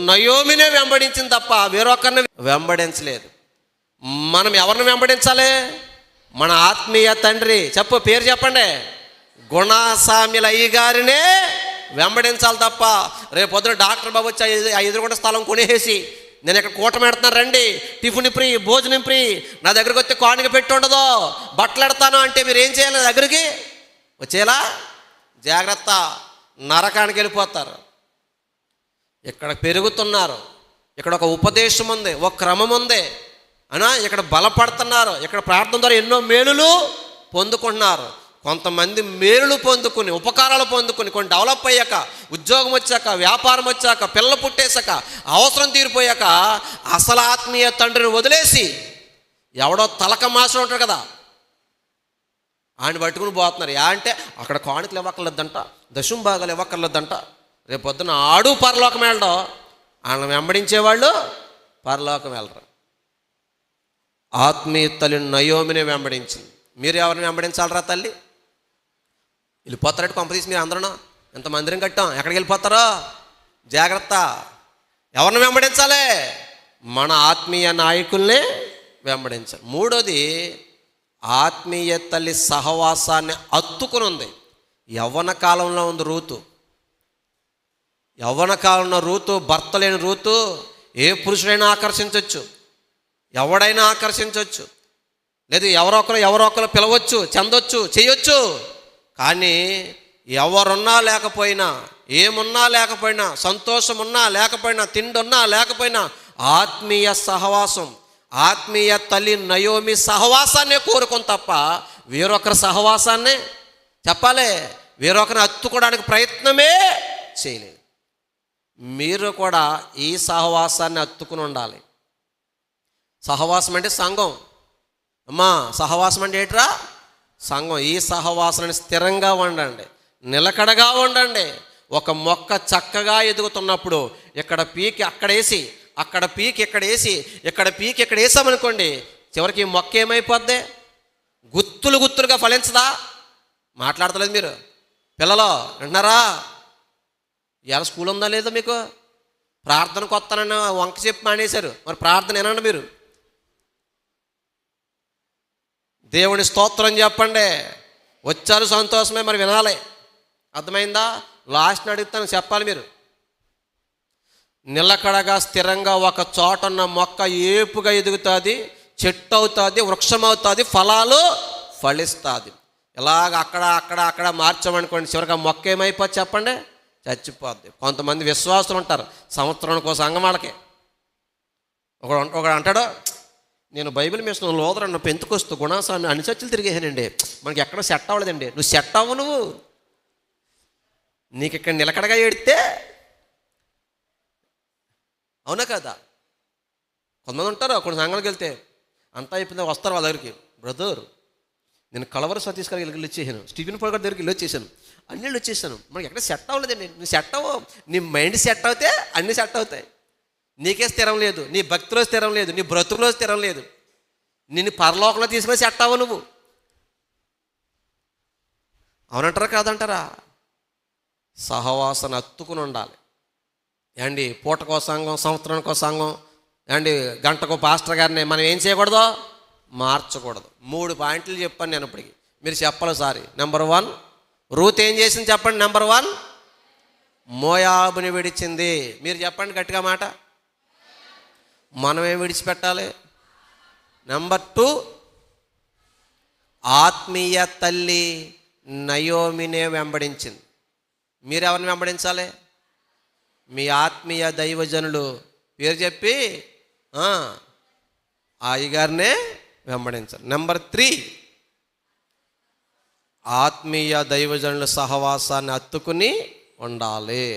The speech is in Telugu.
నయోమినే వెంబడించింది తప్ప వేరొకరిని వెంబడించలేదు. మనం ఎవరిని వెంబడించాలి? మన ఆత్మీయ తండ్రి, పేరు చెప్పండి, గుణసామ్యుల అయ్యగారినే వెంబడించాలి తప్ప రేపు పొద్దున డాక్టర్ బాబు వచ్చి 5 గుంట స్థలం కొనేసి నేను ఇక్కడ కూటమి పెడుతున్నాను రండి, టిఫిన్ ఫ్రీ, భోజనం ఫ్రీ, నా దగ్గరికి వస్తే కానుక పెట్టి ఉండదు, బట్టలు ఎడతాను అంటే మీరు ఏం చేయాలి? నా దగ్గరికి వచ్చేలా జాగ్రత్త, నరకానికి వెళ్ళిపోతారు. ఇక్కడ పెరుగుతున్నారు, ఇక్కడ ఒక ఉపదేశం ఉంది, ఒక క్రమం ఉంది అనా, ఇక్కడ బలపడుతున్నారు, ఇక్కడ ప్రార్థన ద్వారా ఎన్నో మేలులు పొందుకుంటున్నారు. కొంతమంది మేలులు పొందుకుని, ఉపకారాలు పొందుకుని, కొన్ని డెవలప్ అయ్యాక, ఉద్యోగం వచ్చాక, వ్యాపారం వచ్చాక, పిల్లలు పుట్టేశాక, అవసరం తీరిపోయాక అసలు ఆత్మీయ తండ్రిని వదిలేసి ఎవడో తలక మాసం ఉంటాడు కదా, ఆయన పట్టుకుని పోతున్నారు. అంటే అక్కడ కానుకలు ఇవ్వక్కర్లేదంట, దశం భాగాలు ఇవ్వక్కర్లేదంట, రేపు పొద్దున ఆడు పరలోకం వెళ్ళడం, ఆయన వెంబడించేవాళ్ళు పరలోకం వెళ్ళరు. ఆత్మీయ తల్లి నయోమిని వెంబడించింది. మీరు ఎవరిని వెంబడించాలరా తల్లి? వెళ్ళిపోతారంటే కొంపదీసి మీరు అందరూ ఎంత మందిరం కట్టాం, ఎక్కడికి వెళ్ళిపోతారో జాగ్రత్త. ఎవరిని వెంబడించాలి? మన ఆత్మీయ నాయకుల్ని వెంబడించాలి. మూడోది, ఆత్మీయ తల్లి సహవాసాన్ని అత్తుకుని ఉంది. యవ్వన కాలంలో ఉంది రూతు. యవ్వన కాలంలో రూతు, భర్త లేని రూతు ఏ పురుషుడైనా ఆకర్షించవచ్చు, ఎవడైనా ఆకర్షించవచ్చు, లేదు ఎవరో ఒకరు పిలవచ్చు, చెందొచ్చు, చేయొచ్చు. కానీ ఎవరున్నా లేకపోయినా, ఏమున్నా లేకపోయినా, సంతోషం ఉన్నా లేకపోయినా, తిండి ఉన్నా లేకపోయినా, ఆత్మీయ సహవాసం, ఆత్మీయ తల్లి నయోమి సహవాసాన్నే కోరుకొని తప్ప వేరొకరి సహవాసాన్నే చెప్పాలి, వేరొకరిని అత్తుకోవడానికి ప్రయత్నమే చేయలేదు. మీరు కూడా ఈ సహవాసాన్ని అత్తుకుని ఉండాలి. సహవాసం అంటే సంఘం అమ్మా, సహవాసం అంటే ఏంట్రా? సంఘం. ఈ సహవాసాన్ని స్థిరంగా ఉండండి, నిలకడగా ఉండండి. ఒక మొక్క చక్కగా ఎదుగుతున్నప్పుడు ఇక్కడ పీకి అక్కడేసి, అక్కడ పీకి ఇక్కడేసి, ఇక్కడ పీకి ఇక్కడ వేసామనుకోండి, చివరికి ఈ మొక్క ఏమైపోద్ది? గుత్తులుగా ఫలించదా? మాట్లాడతలేదు మీరు పిల్లలు, వింటున్నారా? ఇలా స్కూల్ ఉందా లేదా మీకు? ప్రార్థనకు వస్తానని వంక చెప్పి మానేశారు, మరి ప్రార్థన వినండి మీరు. దేవుని స్తోత్రం చెప్పండి. వచ్చారు సంతోషమే, మరి వినాలి. అర్థమైందా? లాస్ట్ని అడుగుతాను, చెప్పాలి మీరు. నిలకడగా స్థిరంగా ఒక చోటన్న మొక్క ఏపుగా ఎదుగుతుంది, చెట్టు అవుతుంది, వృక్షం అవుతుంది, ఫలాలు ఫలిస్తుంది. ఇలాగ అక్కడ మార్చామనుకోండి, చివరికి ఆ మొక్క ఏమైపోద్ది చెప్పండి? చచ్చిపోద్ది. కొంతమంది విశ్వాసులు ఉంటారు, సంవత్సరానికి ఒక సంఘం వాళ్ళకి. ఒకడు అంటాడు, నేను బైబిల్ మిషన్ లోదరన్న పెంతుకొస్తూ గుణాస్వామి అన్ని చర్చలు తిరిగేసానండి, మనకి ఎక్కడ సెట్ అవ్వలేదండి. నువ్వు సెట్ అవ్వు, నువ్వు నీకు ఇక్కడ నిలకడగా ఏడితే అవునా కదా? కొంతమంది ఉంటారు, కొన్ని సంఘాలకు వెళ్తే అంతా అయిపోయింది, వస్తారు వాళ్ళ దగ్గరికి, బ్రదర్ నేను కలవర సతీష్ గారికి వెళ్ళి వచ్చేసాను, స్టీఫెన్ పాల్ గారి దగ్గరికి వెళ్ళి వచ్చేసాను, అన్నీ వచ్చేసాను, మనకి ఎక్కడ సెట్ అవ్వలేదండి. నువ్వు సెట్ అవ్వవు, నీ మైండ్ సెట్ అవుతే అన్నీ సెట్ అవుతాయి. నీకే స్థిరం లేదు, నీ భక్తిలో స్థిరం లేదు, నీ బ్రతుకులో స్థిరం లేదు, నిన్ను పరలోకంలో తీసుకుని సెట్ అవ్వవు నువ్వు. అవునంటారా కాదంటారా? సహవాసన అత్తుకుని ఉండాలి. ఏండి పూటకో సంఘం, సంవత్సరానికో సంఘం, ఏండి గంటకో పాస్టర్ గారిని మనం ఏం చేయకూడదు? మార్చకూడదు. 3 పాయింట్లు చెప్పాను నేను ఇప్పటికి, మీరు చెప్పాలి సారి. నెంబర్ 1, రూత్ ఏం చేసింది చెప్పండి? నెంబర్ 1, మోయాబుని విడిచింది. మీరు చెప్పండి గట్టిగా మాట. మనమేం విడిచిపెట్టాలి? నెంబర్ 2, ఆత్మీయ తల్లి నయోమినే వెంబడించింది. మీరెవరిని వెంబడించాలి? మీ ఆత్మీయ దైవజనులు పేరు చెప్పి ఆ అయ్యగారినే వెంబడించాలి. నెంబర్ 3, ఆత్మీయ దైవజనుల సహవాసాన్ని అత్తుకుని ఉండాలి.